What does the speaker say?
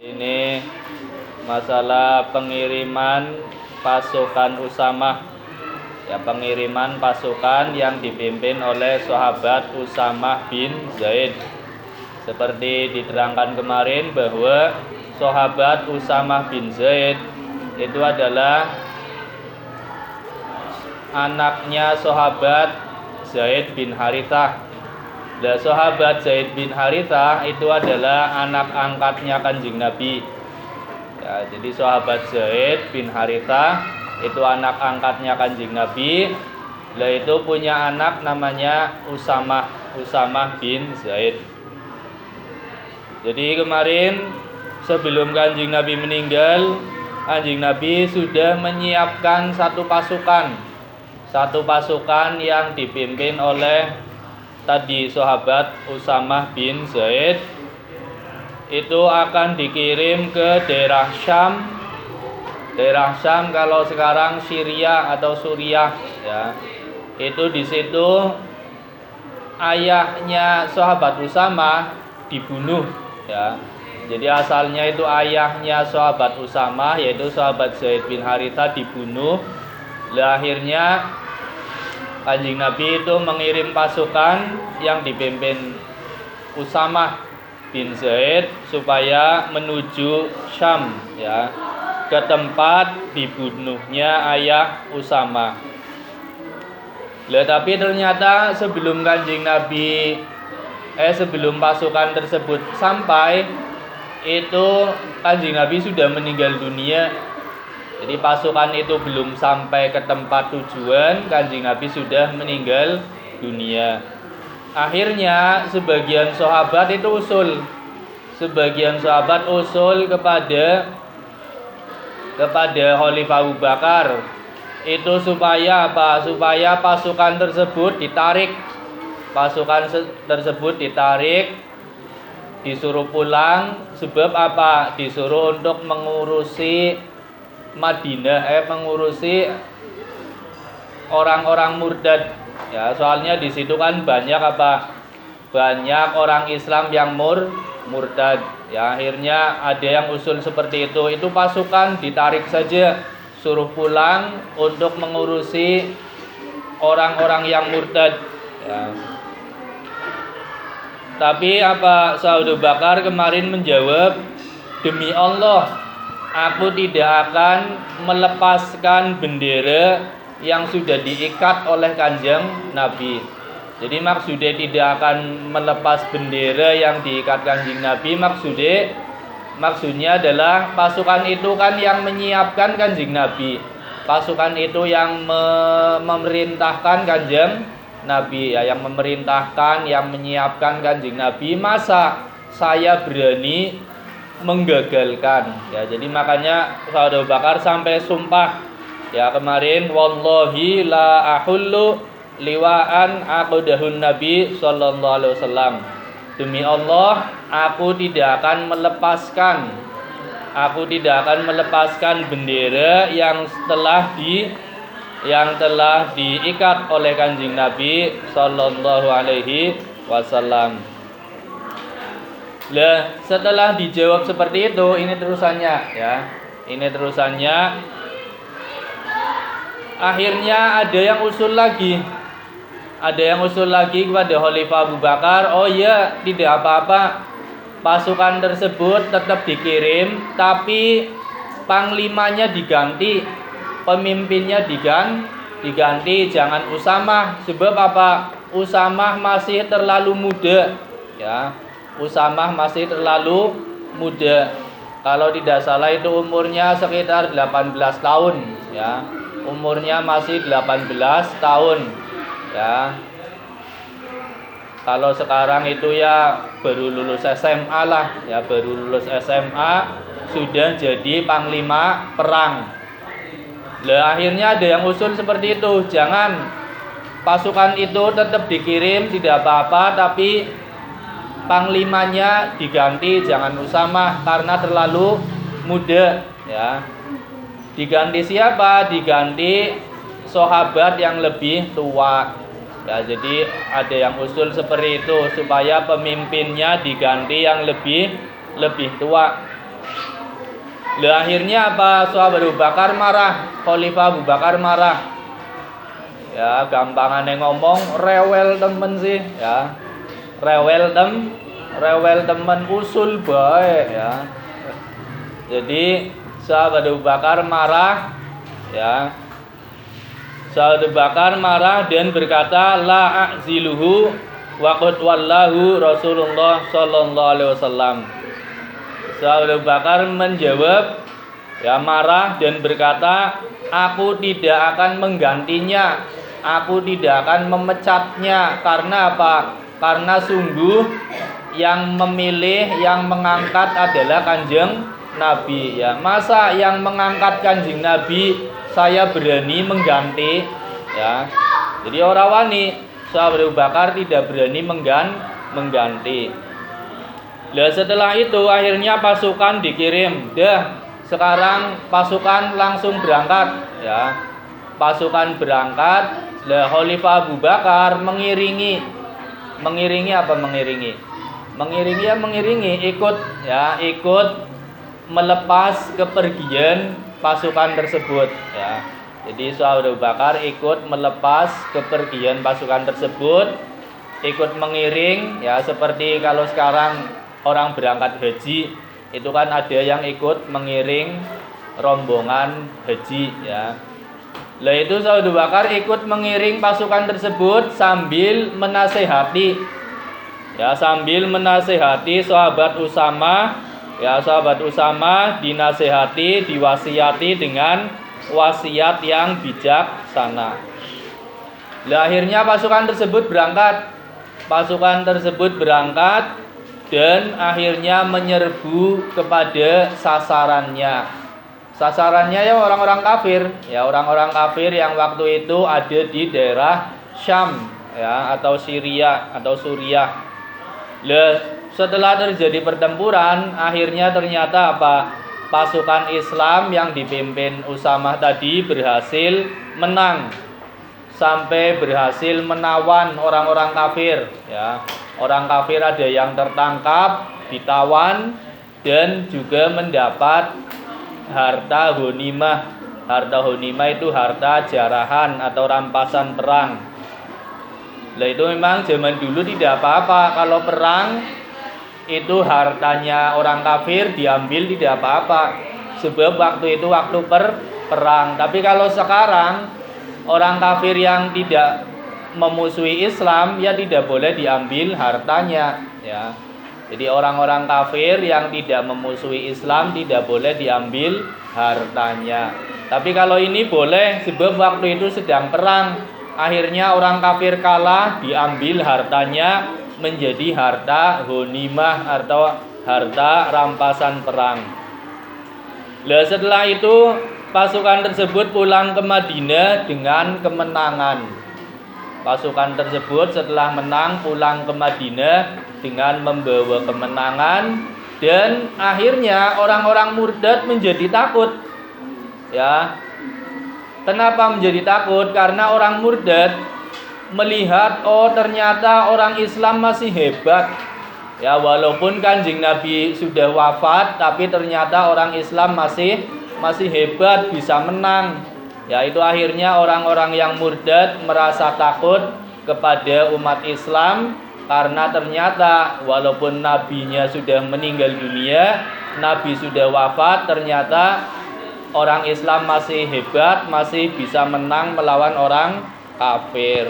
Ini masalah pengiriman pasukan Usamah. Ya, pengiriman pasukan yang dipimpin oleh sahabat Usamah bin Zaid. Seperti diterangkan kemarin bahwa sahabat Usamah bin Zaid itu adalah anaknya sahabat Zaid bin Harithah. Dan sahabat Zaid bin Harithah itu adalah anak angkatnya Kanjeng Nabi. Ya, jadi sahabat Zaid bin Harithah itu anak angkatnya Kanjeng Nabi. Lah itu punya anak namanya Usamah bin Zaid. Jadi kemarin sebelum Kanjeng Nabi meninggal, Kanjeng Nabi sudah menyiapkan satu pasukan yang dipimpin oleh tadi sahabat Usamah bin Zaid. Itu akan dikirim ke daerah Syam. Daerah Syam kalau sekarang Syria atau Suriah, ya. Itu di situ ayahnya sahabat Usamah dibunuh, ya. Jadi asalnya itu ayahnya sahabat Usamah, yaitu sahabat Zaid bin Harithah, dibunuh. Akhirnya Kanjeng Nabi itu mengirim pasukan yang dipimpin Usamah bin Zaid supaya menuju Syam, ya, ke tempat dibunuhnya ayah Usamah. Tapi ternyata sebelum sebelum pasukan tersebut sampai, itu Kanjeng Nabi sudah meninggal dunia. Jadi pasukan itu belum sampai ke tempat tujuan, Kanjeng Nabi sudah meninggal dunia. Akhirnya sebagian sahabat usul kepada Khalifah Abu Bakar itu supaya apa? Supaya pasukan tersebut ditarik, disuruh pulang. Sebab apa? Disuruh untuk mengurusi Madinah, mengurusi orang-orang murtad, ya. Soalnya di situ kan banyak orang Islam yang murtad, ya. Akhirnya ada yang usul seperti itu. Itu pasukan ditarik saja, suruh pulang untuk mengurusi orang-orang yang murtad, ya. Tapi Sahabat Bakar kemarin menjawab, demi Allah, aku tidak akan melepaskan bendera yang sudah diikat oleh Kanjeng Nabi. Jadi maksudnya tidak akan melepas bendera yang diikat Kanjeng Nabi. Maksudnya adalah pasukan itu kan yang menyiapkan Kanjeng Nabi. Pasukan itu yang memerintahkan Kanjeng Nabi, ya, yang memerintahkan, yang menyiapkan Kanjeng Nabi. Masa saya berani menggagalkan, ya. Jadi makanya Sahabat Bakar sampai sumpah, ya, kemarin, wallahi la ahullu liwa'an aqdahun Nabi sallallahu alaihi wasallam. Demi Allah, aku tidak akan melepaskan bendera yang telah diikat oleh Kanjeng Nabi sallallahu alaihi wasallam. Setelah dijawab seperti itu, ini terusannya, ya. Ini terusannya. Akhirnya ada yang usul lagi kepada Khalifah Abu Bakar. Oh ya, tidak apa-apa, pasukan tersebut tetap dikirim, tapi panglimanya diganti, pemimpinnya diganti, jangan Usamah. Sebab apa? Usamah masih terlalu muda, ya. Usamah masih terlalu muda. Kalau tidak salah itu umurnya sekitar 18 tahun, ya. Umurnya masih 18 tahun, ya. Kalau sekarang itu ya baru lulus SMA lah, ya, baru lulus SMA sudah jadi panglima perang. Akhirnya ada yang usul seperti itu, jangan, pasukan itu tetap dikirim, tidak apa-apa, tapi panglimanya diganti, jangan Usamah karena terlalu muda, ya. Diganti siapa? Diganti sahabat yang lebih tua, ya. Jadi ada yang usul seperti itu supaya pemimpinnya diganti yang lebih tua. Lah akhirnya apa? Sahabat Abu Bakar marah, Khalifah Abu Bakar marah. Ya, gampangane ngomong rewel temen sih, ya. Rewel temen usul bae, ya. Jadi sahabat Abu Bakar marah, ya. Sahabat Abu Bakar marah dan berkata la a'ziluhu wa qad wallahu Rasulullah sallallahu alaihi wasallam. Sahabat Abu Bakar menjawab, ya, marah dan berkata, aku tidak akan menggantinya, aku tidak akan memecatnya. Karena apa? Karena sungguh yang memilih, yang mengangkat adalah Kanjeng Nabi, ya. Masa yang mengangkat Kanjeng Nabi saya berani mengganti, ya. Jadi orang wani sahabat Abu Bakar tidak berani mengganti. Nah, setelah itu akhirnya pasukan dikirim. Sekarang pasukan langsung berangkat, ya. Pasukan berangkat. Lah Khalifah Abu Bakar mengiringi apa mengiringi? Mengiringi ikut melepas kepergian pasukan tersebut, ya. Jadi sahabat Abu Bakar ikut melepas kepergian pasukan tersebut, ikut mengiring, ya, seperti kalau sekarang orang berangkat haji itu kan ada yang ikut mengiring rombongan haji, ya. Lah itu sahabat Abu Bakar ikut mengiring pasukan tersebut sambil menasehati, ya, sambil menasehati sahabat Usamah, ya. Sahabat Usamah dinasehati, diwasiati dengan wasiat yang bijaksana. Lah akhirnya pasukan tersebut berangkat dan akhirnya menyerbu kepada sasarannya. Sasarannya ya orang-orang kafir, ya, orang-orang kafir yang waktu itu ada di daerah Syam, ya, atau Syria atau Suriah. Lah setelah terjadi pertempuran, akhirnya ternyata apa? Pasukan Islam yang dipimpin Usamah tadi berhasil menang sampai berhasil menawan orang-orang kafir, ya. Orang kafir ada yang tertangkap, ditawan, dan juga mendapat harta ghanimah. Harta ghanimah itu harta jarahan atau rampasan perang. Lah itu memang zaman dulu tidak apa-apa kalau perang itu hartanya orang kafir diambil tidak apa-apa. Sebab waktu itu waktu perang. Tapi kalau sekarang orang kafir yang tidak memusuhi Islam ya tidak boleh diambil hartanya, ya. Jadi orang-orang kafir yang tidak memusuhi Islam tidak boleh diambil hartanya. Tapi kalau ini boleh sebab waktu itu sedang perang. Akhirnya orang kafir kalah, diambil hartanya menjadi harta ghanimah atau harta rampasan perang. Lah setelah itu pasukan tersebut pulang ke Madinah dengan kemenangan. Pasukan tersebut setelah menang pulang ke Madinah dengan membawa kemenangan dan akhirnya orang-orang murtad menjadi takut, ya. Kenapa menjadi takut? Karena orang murtad melihat oh ternyata orang Islam masih hebat, ya, walaupun Kanjeng Nabi sudah wafat tapi ternyata orang Islam masih hebat, bisa menang. Ya, itu akhirnya orang-orang yang murtad merasa takut kepada umat Islam karena ternyata walaupun nabinya sudah meninggal dunia, nabi sudah wafat, ternyata orang Islam masih hebat, masih bisa menang melawan orang kafir.